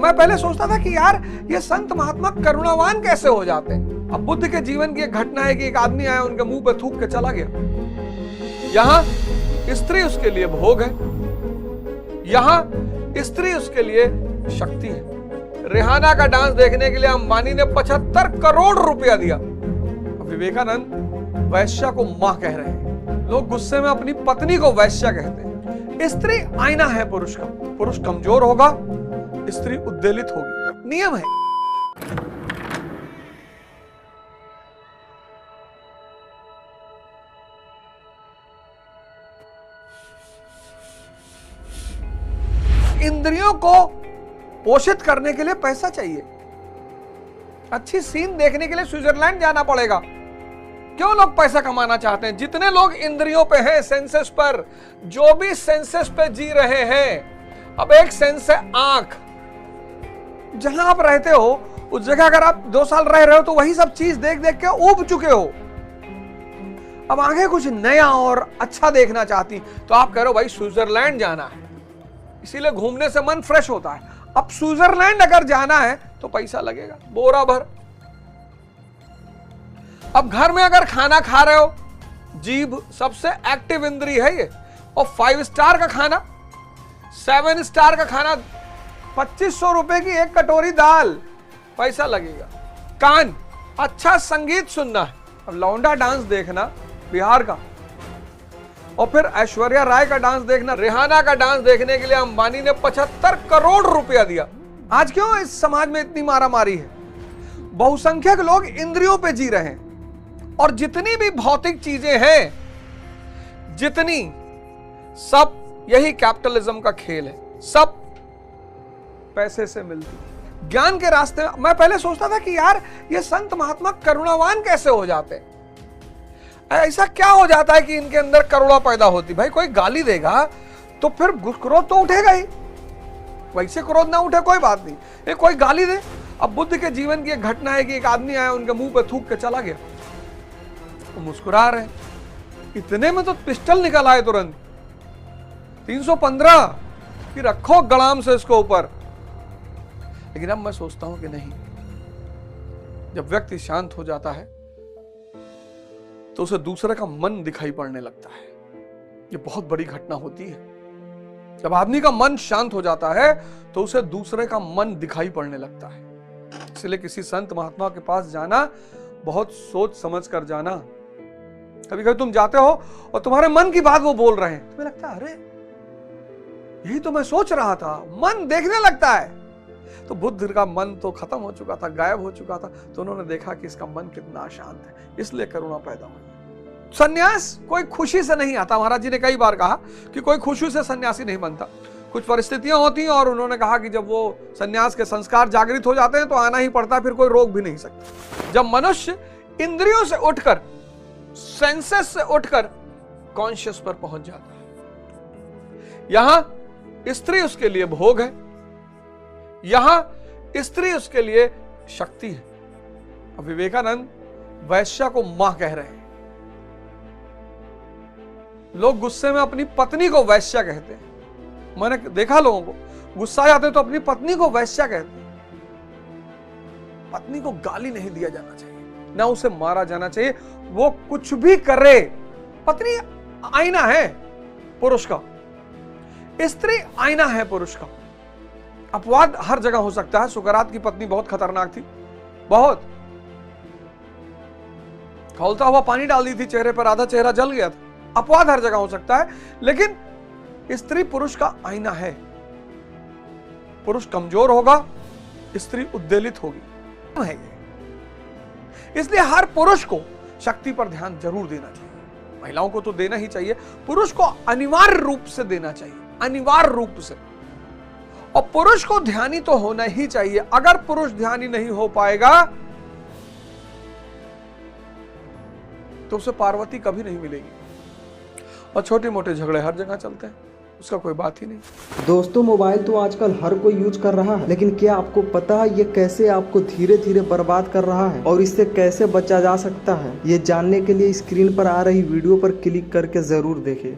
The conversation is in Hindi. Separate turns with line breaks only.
मैं पहले सोचता था कि यार ये संत महात्मा करुणावान कैसे हो जाते हैं। अब बुद्ध के जीवन की एक घटना है कि एक आदमी आया, उनके मुंह पे थूक के चला गया। यहां स्त्री उसके लिए भोग है, यहां स्त्री उसके लिए शक्ति है। रिहाना का डांस देखने के लिए अंबानी ने 75 करोड़ रुपया दिया। विवेकानंद वैश्या को मां कह रहे हैं। लोग गुस्से में अपनी पत्नी को वैश्या कहते हैं। स्त्री आईना है पुरुष का। पुरुष कमजोर होगा, स्त्री उद्वेलित होगी। नियम है। इंद्रियों को पोषित करने के लिए पैसा चाहिए। अच्छी सीन देखने के लिए स्विट्जरलैंड जाना पड़ेगा। क्यों लोग पैसा कमाना चाहते हैं? जितने लोग इंद्रियों पे हैं, सेंसेस पर, जो भी सेंसेस पे जी रहे हैं। अब एक सेंस है आंख। जहां आप रहते हो उस जगह अगर आप 2 साल रह रहे हो तो वही सब चीज देख देख के ऊब चुके हो। अब आगे कुछ नया और अच्छा देखना चाहती तो आप कह रहे हो भाई स्विट्जरलैंड जाना है, इसीलिए घूमने से मन फ्रेश होता है। अब स्विट्जरलैंड अगर जाना है तो पैसा लगेगा बोरा भर। अब घर में अगर खाना खा रहे हो, जीभ सबसे एक्टिव इंद्री है ये, और 5 स्टार का खाना, 7 स्टार का खाना, 2500 रुपए की एक कटोरी दाल, पैसा लगेगा। कान, अच्छा संगीत सुनना है। अब लौंडा डांस देखना बिहार का, और फिर ऐश्वर्या राय का डांस देखना, रिहाना का डांस देखने के लिए अंबानी ने 75 करोड़ रुपया दिया। आज क्यों इस समाज में इतनी मारामारी है? बहुसंख्यक लोग इंद्रियों पे जी रहे हैं, और जितनी भी भौतिक चीजें हैं, जितनी, सब यही कैपिटलिज्म का खेल है। सब पैसे से मिलती। ज्ञान के रास्ते में मैं पहले सोचता था कि यार ये संत महात्मा करुणावान कैसे हो जाते हैं। ऐसा क्या हो जाता है कि इनके अंदर करुणा पैदा होती? भाई कोई गाली देगा तो फिर क्रोध तो उठेगा ही, वैसे क्रोध ना उठे कोई बात नहीं, ये कोई गाली दे। अब बुद्ध के जीवन की एक घटना है कि एक आदमी आया, उनके मुंह पे थूक के चला गया। तो मुस्कुरा रहे, इतने में तो पिस्टल निकल आए तुरंत। 315 कि रखो गड़ाम से इसको ऊपर। लेकिन अब मैं सोचता हूं कि नहीं, जब व्यक्ति शांत हो जाता है तो उसे दूसरे का मन दिखाई पड़ने लगता है। ये बहुत बड़ी घटना होती है। जब आदमी का मन शांत हो जाता है तो उसे दूसरे का मन दिखाई पड़ने लगता है। इसलिए किसी संत महात्मा के पास जाना, बहुत सोच समझ कर जाना। कभी कभी तुम जाते हो और तुम्हारे मन की बात वो बोल रहे हैं, तुम्हें लगता है अरे यही तो मैं सोच रहा था। मन देखने लगता है। तो बुद्ध का मन तो खत्म हो चुका था, गायब हो चुका था, तो उन्होंने देखा कि इसका मन कितना अशांत है, इसलिए करुणा पैदा हुई। सन्यास कोई खुशी से नहीं आता। महाराज जी ने कई बार कहा कि कोई खुशी से सन्यासी नहीं बनता। कुछ परिस्थितियां होती हैं, और उन्होंने कहा कि जब वो सन्यास के संस्कार जागृत हो जाते हैं तो आना ही पड़ता है, फिर कोई रोक भी नहीं सकता। जब मनुष्य इंद्रियों से उठकर, सेंसेस से उठकर कॉन्शियस पर पहुंच जाता है। यहां स्त्री उसके लिए भोग है, यहां स्त्री उसके लिए शक्ति है। अब विवेकानंद वैश्या को मां कह रहे हैं। लोग गुस्से में अपनी पत्नी को वैश्या कहते हैं। मैंने देखा लोगों को गुस्सा आ जाते तो अपनी पत्नी को वैश्या कहते हैं। पत्नी को गाली नहीं दिया जाना चाहिए, ना उसे मारा जाना चाहिए। वो कुछ भी करे, पत्नी आईना है पुरुष का, स्त्री आईना है पुरुष का। अपवाद हर जगह हो सकता है। सुकरात की पत्नी बहुत खतरनाक थी, बहुत। खौलता हुआ पानी डाल दी थी चेहरे पर, आधा चेहरा जल गया था। अपवाद हर जगह हो सकता है, लेकिन स्त्री पुरुष का आईना है। पुरुष कमजोर होगा, स्त्री उद्वेलित होगी। इसलिए हर पुरुष को शक्ति पर ध्यान जरूर देना चाहिए। महिलाओं को तो देना ही चाहिए, पुरुष को अनिवार्य रूप से देना चाहिए, अनिवार्य रूप से। और पुरुष को ध्यानी तो होना ही चाहिए। अगर पुरुष ध्यानी नहीं हो पाएगा तो उसे पार्वती कभी नहीं मिलेगी। और छोटे मोटे झगड़े हर जगह चलते हैं, उसका कोई बात ही नहीं।
दोस्तों, मोबाइल तो आजकल हर कोई यूज कर रहा है, लेकिन क्या आपको पता है ये कैसे आपको धीरे धीरे बर्बाद कर रहा है और इससे कैसे बचा जा सकता है? ये जानने के लिए स्क्रीन पर आ रही वीडियो पर क्लिक करके जरूर देखें।